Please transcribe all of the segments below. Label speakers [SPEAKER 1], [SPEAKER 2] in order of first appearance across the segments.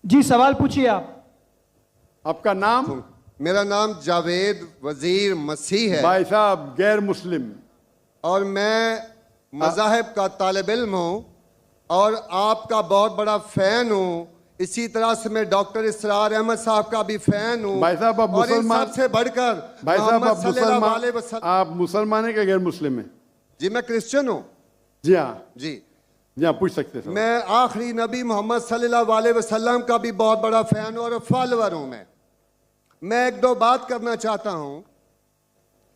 [SPEAKER 1] जी सवाल पूछिए आप।
[SPEAKER 2] आपका नाम?
[SPEAKER 3] मेरा नाम जावेद वजीर मसीह है
[SPEAKER 2] भाई साहब गैर मुस्लिम।
[SPEAKER 3] और मैं मज़ाहिब का तालिब इल्म हूँ और आपका बहुत बड़ा फ़ैन हूँ। इसी तरह से मैं डॉक्टर इसरार अहमद साहब का भी फ़ैन हूँ।
[SPEAKER 2] भाई साहब आप
[SPEAKER 3] और इन
[SPEAKER 2] मुसलमान,
[SPEAKER 3] सबसे बढ़कर
[SPEAKER 2] भाई साहब
[SPEAKER 3] मोहम्मद
[SPEAKER 2] आप
[SPEAKER 3] सल्लल्लाहु
[SPEAKER 2] मुसलमान,
[SPEAKER 3] अलैहि वसल्लम।
[SPEAKER 2] आप मुसलमान है क्या गैर मुस्लिम है?
[SPEAKER 3] जी मैं क्रिश्चियन हूँ।
[SPEAKER 2] जी हाँ,
[SPEAKER 3] जी
[SPEAKER 2] जी हाँ, पूछ सकते हैं।
[SPEAKER 3] मैं आखिरी नबी मोहम्मद सल्लल्लाहु अलैहि वसल्लम का भी बहुत बड़ा फ़ैन हूँ और फॉलोअर हूँ। मैं एक दो बात करना चाहता हूँ।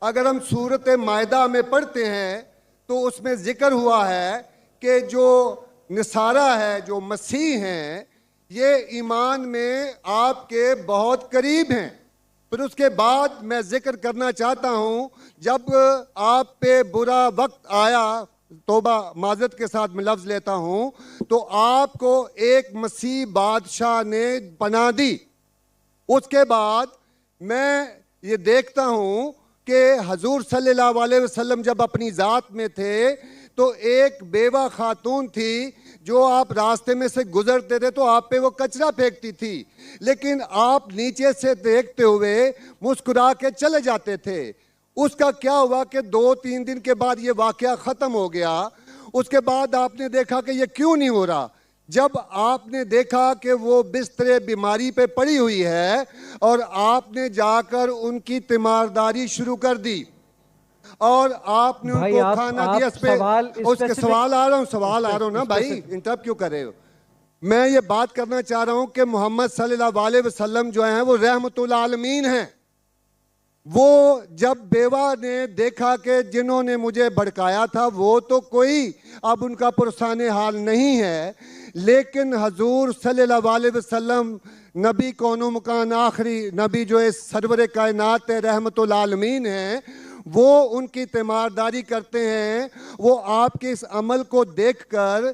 [SPEAKER 3] अगर हम सूरत मायदा में पढ़ते हैं तो उसमें जिक्र हुआ है कि जो नसारा है, जो मसीह हैं, ये ईमान में आपके बहुत करीब हैं। फिर उसके बाद मैं जिक्र करना चाहता हूँ, जब आप पे बुरा वक्त आया, तोबा माजरत के साथ मैं लफ्ज़ लेता हूँ, तो आपको एक मसीह बादशाह ने पनाह दी। उसके बाद मैं ये देखता हूँ कि हजूर सल्लल्लाहु अलैहि वसल्लम जब अपनी ज़ात में थे तो एक बेवा खातून थी जो आप रास्ते में से गुजरते थे तो आप पे वो कचरा फेंकती थी, लेकिन आप नीचे से देखते हुए मुस्कुरा के चले जाते थे। उसका क्या हुआ कि 2-3 दिन के बाद ये वाक़या ख़त्म हो गया। उसके बाद आपने देखा कि ये क्यों नहीं हो रहा। जब आपने देखा कि वो बिस्तरे बीमारी पे पड़ी हुई है और आपने जाकर उनकी तीमारदारी शुरू कर दी और आपने
[SPEAKER 1] भाई
[SPEAKER 3] उनको
[SPEAKER 1] आप
[SPEAKER 3] खाना दिया। उसके सवाल आ रहा हूँ ना भाई, इंटरप्ट क्यों कर रहे हो? मैं ये बात करना चाह रहा हूँ कि मोहम्मद सल्लल्लाहु अलैहि वसल्लम जो हैं वो रहमतुल आलमीन हैं। वो जब बेवा ने देखा कि जिन्होंने मुझे भड़काया था वो तो कोई अब उनका पुरसाने हाल नहीं है, लेकिन हजूर सल्लल्लाहु अलैहि वसल्लम नबी कौनो मकान आखिरी नबी जो इस सरवर कायनात रहमतुल आलमीन हैं, वो उनकी तीमारदारी करते हैं। वो आपके इस अमल को देखकर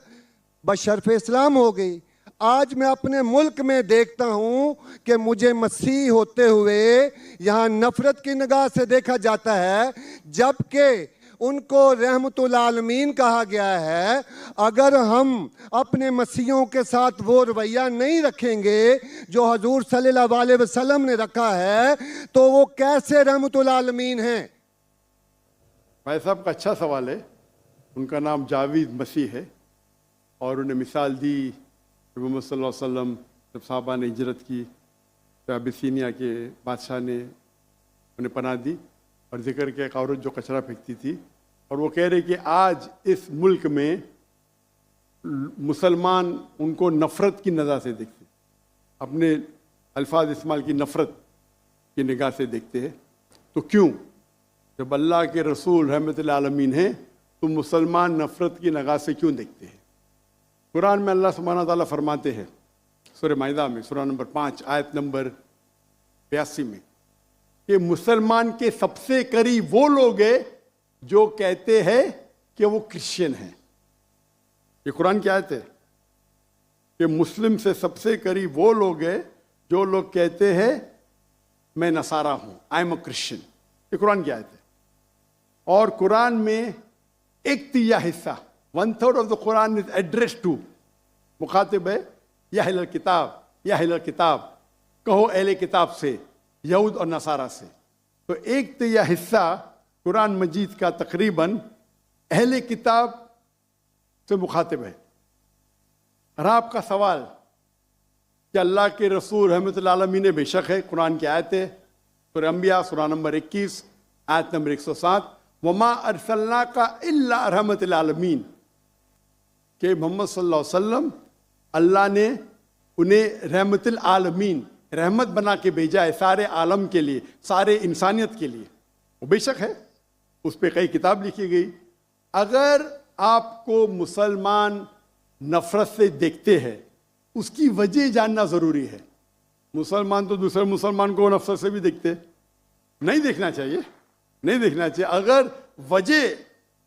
[SPEAKER 3] बशर्फ इस्लाम हो गई। आज मैं अपने मुल्क में देखता हूँ कि मुझे मसीह होते हुए यहाँ नफरत की निगाह से देखा जाता है, जबकि उनको रहमतुल आलमीन कहा गया है। अगर हम अपने मसीहों के साथ वो रवैया नहीं रखेंगे जो हजूर सल्लल्लाहु अलैहि वसल्लम ने रखा है तो वो कैसे रहमतुल आलमीन हैं?
[SPEAKER 2] भाई साहब का अच्छा सवाल है। उनका नाम जावेद मसीह है और उन्हें मिसाल दी मोहम्मद सल्लल्लाहु अलैहि वसल्लम जब साहबा ने हिजरत की तो अबिसीनिया के बादशाह ने उन्हें पनाह दी और जिक्र किया एक औरत जो कचरा फेंकती थी। और वो कह रहे कि आज इस मुल्क में मुसलमान उनको नफ़रत की नज़र से देखते, अपने अल्फाज इस्तेमाल की नफ़रत की निगाह से देखते हैं। तो क्यों, जब अल्लाह के रसूल रहमतुल आलमीन हैं तो मुसलमान नफ़रत की निगाह से क्यों देखते हैं? कुरान में अल्लाह सुब्हानहू व तआला फरमाते हैं सूरह माइदा में सूरह नंबर 5 आयत नंबर 82 में कि मुसलमान के सबसे करीब वो लोग हैं जो कहते हैं कि वो क्रिश्चियन हैं। ये कुरान की आयत है कि मुस्लिम से सबसे करीब वो लोग हैं जो लोग कहते हैं मैं नसारा हूं, आई एम अ क्रिश्चियन। ये कुरान की आयत है। और कुरान में 1/3 हिस्सा 1/3 of the Quran is address to, मुखातिब है या अहले किताब, या अहले किताब, कहो अहले किताब से, यहूद और नसारा से। तो 1/3 हिस्सा कुरान मजीद का तकरीबन अहले किताब से मुखातिब है। और आपका सवाल कि अल्लाह के रसूल रहमतुल आलमीन ने, बेशक है, कुरान की आयत है सूरह अंबिया सूरह नंबर 21 आयत नंबर 107, वमा अरसलनाका इल्ला रहमतुल आलमीन, कि मोहम्मद सल्लल्लाहु अलैहि वसल्लम अल्लाह ने उन्हें रहमतुल आलमीन, रहमत बना के भेजा है सारे आलम के लिए, सारे इंसानियत के लिए। वो बेशक है, उस पर कई किताब लिखी गई। अगर आपको मुसलमान नफरत से देखते हैं उसकी वजह जानना ज़रूरी है। मुसलमान तो दूसरे मुसलमान को नफरत से भी देखते, नहीं देखना चाहिए, नहीं देखना चाहिए। अगर वजह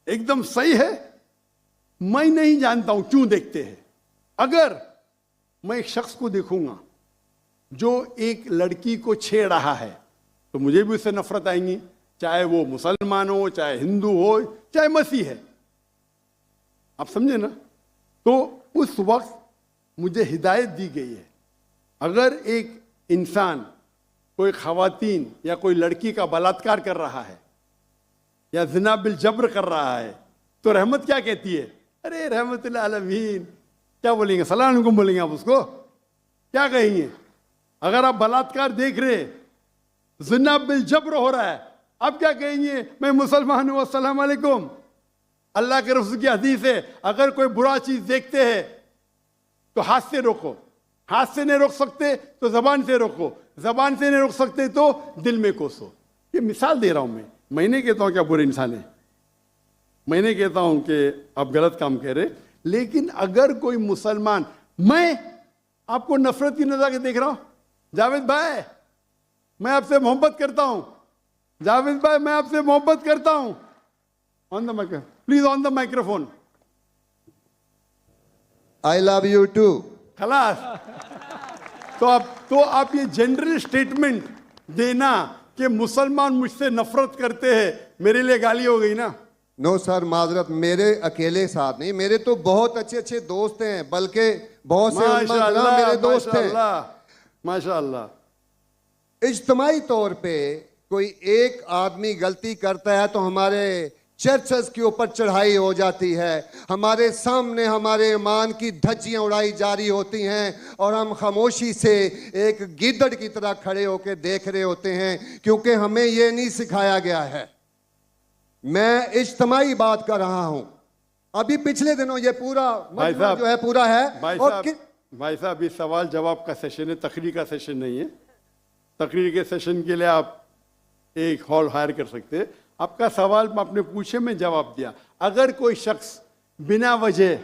[SPEAKER 2] एकदम सही है, मैं नहीं जानता हूं क्यों देखते हैं। अगर मैं एक शख्स को देखूंगा जो एक लड़की को छेड़ रहा है तो मुझे भी उससे नफरत आएंगी, चाहे वो मुसलमान हो, चाहे हिंदू हो, चाहे मसीह है। आप समझे ना? तो उस वक्त मुझे हिदायत दी गई है, अगर एक इंसान कोई खवातीन या कोई लड़की का बलात्कार कर रहा है या ज़िना बिल जब्र कर रहा है, तो रहमत क्या कहती है? अरे रहमतुल आलमीन। क्या बोलेंगे? सलाम अलैकुम बोलेंगे आप उसको? क्या कहेंगे? अगर आप बलात्कार देख रहे, ज़िना बिल जब्र हो रहा है, आप क्या कहेंगे? मैं मुसलमान हूं, अस्सलाम अलैकुम। अल्लाह के रसूल की हदीस है, अगर कोई बुरा चीज देखते हैं तो हाथ से रोको, हाथ से नहीं रोक सकते तो जबान से रोको, जबान से नहीं रोक सकते तो दिल में कोसो। ये मिसाल दे रहा हूं मैं नहीं कहता हूं कि आप बुरे इंसान हैं, मैं नहीं कहता हूं कि आप गलत काम कह रहे, लेकिन अगर कोई मुसलमान, मैं आपको नफरत की नजर से देख रहा हूं, जावेद भाई मैं आपसे मोहब्बत करता हूं, जावेद भाई मैं आपसे मोहब्बत करता हूं, on the microphone please, on the microphone,
[SPEAKER 3] I love you too.
[SPEAKER 2] खलास। तो आप ये जनरल स्टेटमेंट देना कि मुसलमान मुझसे नफरत करते हैं, मेरे लिए गाली हो गई ना?
[SPEAKER 3] नो सर, माजरत, मेरे अकेले साथ नहीं, मेरे तो बहुत अच्छे अच्छे दोस्त हैं, बल्कि बहुत से उलमा
[SPEAKER 2] माशाअल्लाह,
[SPEAKER 3] मेरे दोस्त हैं।
[SPEAKER 2] माशाअल्लाह, माशाअल्लाह।
[SPEAKER 3] इज्तमाई तौर पे कोई एक आदमी गलती करता है तो हमारे चर्चेस के ऊपर चढ़ाई हो जाती है, हमारे सामने हमारे ईमान की धज्जियां उड़ाई जारी होती हैं और हम खामोशी से एक गिद्दड़ की तरह खड़े होकर देख रहे होते हैं, क्योंकि हमें यह नहीं सिखाया गया है। मैं इज्तमाई बात कर रहा हूं। अभी पिछले दिनों ये पूरा मजमा जो है पूरा है।
[SPEAKER 2] भाई साहब, ये सवाल जवाब का सेशन है, तकरीर का सेशन नहीं है। तकरीर के सेशन के लिए आप एक हॉल हायर कर सकते हैं। आपका सवाल आपने पूछे, मैं जवाब दिया। अगर कोई शख्स बिना वजह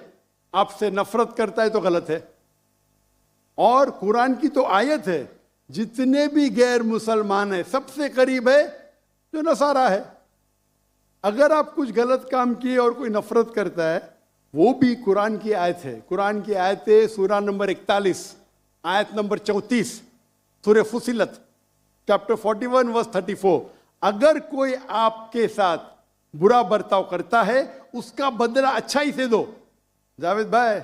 [SPEAKER 2] आपसे नफरत करता है तो गलत है, और कुरान की तो आयत है, जितने भी गैर मुसलमान है सबसे करीब है जो नसारा है। अगर आप कुछ गलत काम किए और कोई नफरत करता है, वो भी कुरान की आयत है। कुरान की आयत है सूरा नंबर 41 आयत नंबर 34, सूरह फुसिलत चैप्टर 41 वर्स 34। अगर कोई आपके साथ बुरा बर्ताव करता है, उसका बदला अच्छाई से दो। जावेद भाई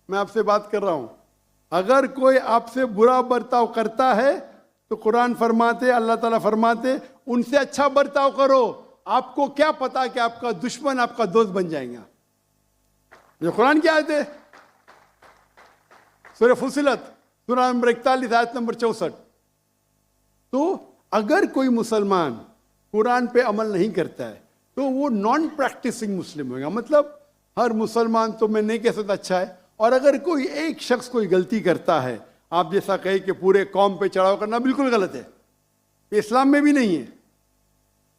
[SPEAKER 2] मैं आपसे बात कर रहा हूं, अगर कोई आपसे बुरा बर्ताव करता है तो कुरान फरमाते, अल्लाह ताला फरमाते, उनसे अच्छा बर्ताव करो। आपको क्या पता कि आपका दुश्मन आपका दोस्त बन जाएगा। जो कुरान की आयत है, सूरह फुसिलत सूरा नंबर 41 आयत नंबर 64। तो अगर कोई मुसलमान कुरान पे अमल नहीं करता है तो वो नॉन प्रैक्टिसिंग मुस्लिम होगा। मतलब हर मुसलमान तो मैं नहीं कह सकता अच्छा है, और अगर कोई एक शख्स कोई गलती करता है, आप जैसा कहे कि पूरे कौम पे चढ़ाव करना बिल्कुल गलत है, इस्लाम में भी नहीं है।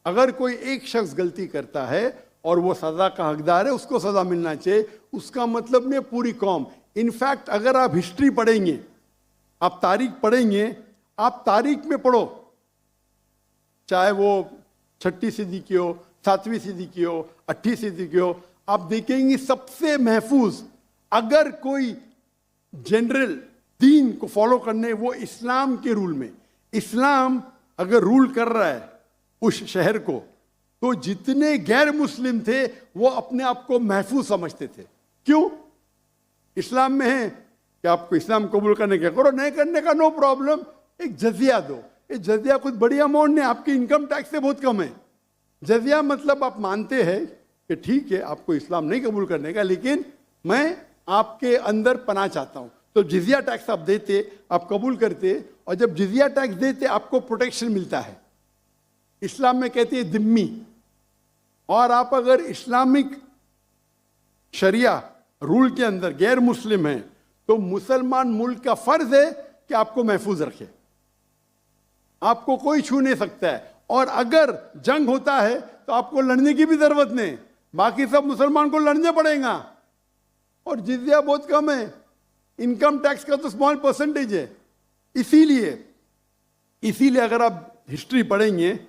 [SPEAKER 2] अगर कोई एक शख्स गलती करता है और वो सजा का हकदार है, उसको सजा मिलना चाहिए। उसका मतलब नहीं पूरी कौम। इनफैक्ट अगर आप हिस्ट्री पढ़ेंगे, आप तारीख पढ़ेंगे, आप तारीख में पढ़ो, चाहे वो 6वीं सदी की हो, 7वीं सदी की हो, 8वीं सदी की हो, आप देखेंगे सबसे महफूज अगर कोई जनरल दीन को फॉलो करने, वो इस्लाम के रूल में। इस्लाम अगर रूल कर रहा है उस शहर को, तो जितने गैर मुस्लिम थे वो अपने आप को महफूज समझते थे। क्यों? इस्लाम में है कि आपको इस्लाम कबूल करने का करो, नहीं करने का नो प्रॉब्लम, एक जजिया दो। ये जजिया कुछ बड़ी अमाउंट नहीं, आपकी इनकम टैक्स से बहुत कम है। जजिया मतलब आप मानते हैं कि ठीक है आपको इस्लाम नहीं कबूल करने का, लेकिन मैं आपके अंदर पनाह चाहता हूं। तो जिजिया टैक्स आप देते, आप कबूल करते, और जब जिजिया टैक्स देते आपको प्रोटेक्शन मिलता है। इस्लाम में कहते हैं दिम्मी। और आप अगर इस्लामिक शरिया रूल के अंदर गैर मुस्लिम हैं, तो मुसलमान मुल्क का फर्ज है कि आपको महफूज रखे, आपको कोई छू नहीं सकता है। और अगर जंग होता है तो आपको लड़ने की भी जरूरत नहीं, बाकी सब मुसलमान को लड़ने पड़ेगा। और जिजिया बहुत कम है, इनकम टैक्स का तो स्मॉल परसेंटेज है। इसीलिए अगर आप हिस्ट्री पढ़ेंगे,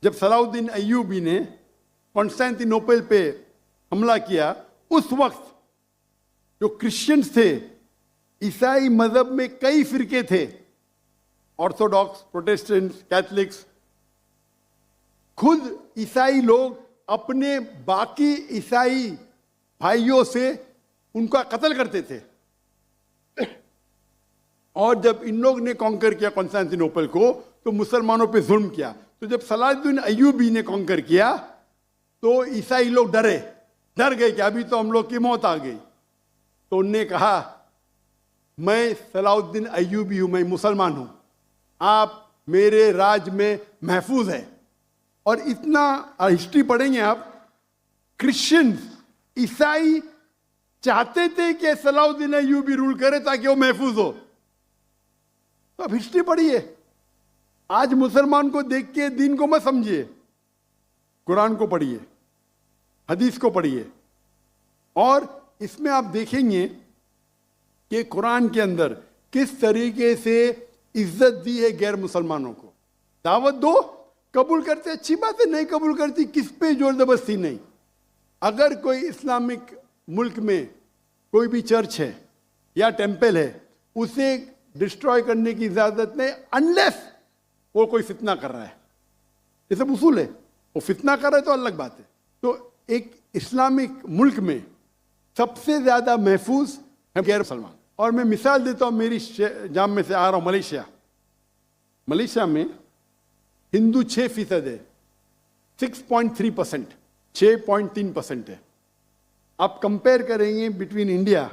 [SPEAKER 2] जब सलाउद्दीन अय्यूबी ने कॉन्स्टेंटिनोपल पे हमला किया, उस वक्त जो क्रिश्चियंस थे, ईसाई मजहब में कई फिरके थे, ऑर्थोडॉक्स, प्रोटेस्टेंट, कैथलिक्स, खुद ईसाई लोग अपने बाकी ईसाई भाइयों से उनका कत्ल करते थे। और जब इन लोग ने कॉन्कर किया कॉन्स्टेंटिनोपल को तो मुसलमानों पे जुल्म किया। तो जब सलाहुद्दीन अय्यूबी ने कॉन्कर किया तो ईसाई लोग डर गए कि अभी तो हम लोग की मौत आ गई। तो उनने कहा मैं सलाहुद्दीन अय्यूबी हूं, मैं मुसलमान हूं, आप मेरे राज में महफूज है। और इतना हिस्ट्री पढ़ेंगे आप, क्रिश्चियंस ईसाई चाहते थे कि सलाहुद्दीन अय्यूबी रूल करे ताकि वो महफूज हो। तो अब हिस्ट्री पढ़िए, आज मुसलमान को देख के दीन को मत समझिए, कुरान को पढ़िए, हदीस को पढ़िए। और इसमें आप देखेंगे कि कुरान के अंदर किस तरीके से इज्जत दी है गैर मुसलमानों को। दावत दो, कबूल करते अच्छी बात है, नहीं कबूल करती किस पे जोर जबरदस्ती नहीं। अगर कोई इस्लामिक मुल्क में कोई भी चर्च है या टेंपल है, उसे डिस्ट्रॉय करने की इजाजत नहीं, अनलेस वो कोई फितना कर रहा है। ये सब उसूल है। वो फितना कर रहा है तो अलग बात है। तो एक इस्लामिक मुल्क में सबसे ज्यादा महफूज है गैर मुसलमान। और मैं मिसाल देता हूं, मेरी जाम में से आ रहा हूं मलेशिया में हिंदू 6% है, 6.3%, 6.3% है। आप कंपेयर करेंगे बिटवीन इंडिया,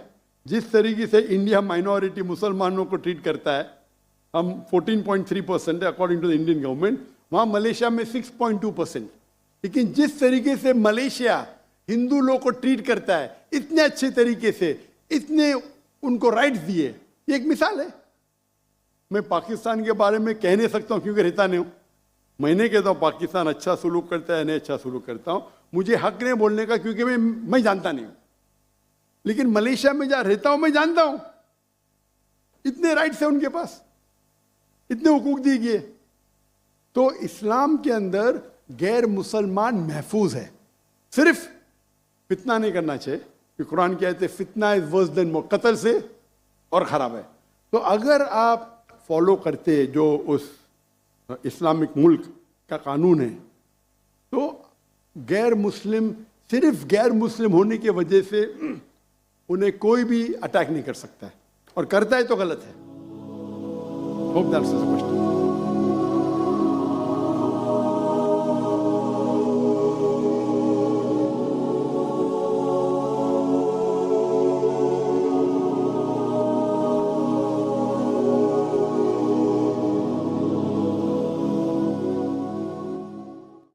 [SPEAKER 2] जिस तरीके से इंडिया माइनॉरिटी मुसलमानों को ट्रीट करता है, हम 14.3% है according to the Indian government, वहां मलेशिया में 6.2%। लेकिन जिस तरीके से मलेशिया हिंदू लोग को ट्रीट करता है, इतने अच्छे तरीके से, इतने उनको राइट्स दिए, ये एक मिसाल है। मैं पाकिस्तान के बारे में कह नहीं सकता हूं क्योंकि रहता नहीं हूं। मैं नहीं कहता हूं पाकिस्तान अच्छा सुलूक करता है, नहीं अच्छा सुलूक करता हूं, मुझे हक नहीं बोलने का क्योंकि मैं जानता नहीं हूं। लेकिन मलेशिया में जहां रहता हूं मैं जानता हूं, इतने राइट्स है उनके पास, इतने हुकूक दिए गए। तो इस्लाम के अंदर गैर मुसलमान महफूज है। सिर्फ फितना नहीं करना चाहिए कि कुरान कहते फितना इज वर्स देन मौत, कत्ल से और खराब है। तो अगर आप फॉलो करते जो उस इस्लामिक मुल्क का कानून है, तो गैर मुस्लिम, सिर्फ गैर मुस्लिम होने की वजह से उन्हें कोई भी अटैक नहीं कर सकता है, और करता है तो गलत है। Hope that's the question.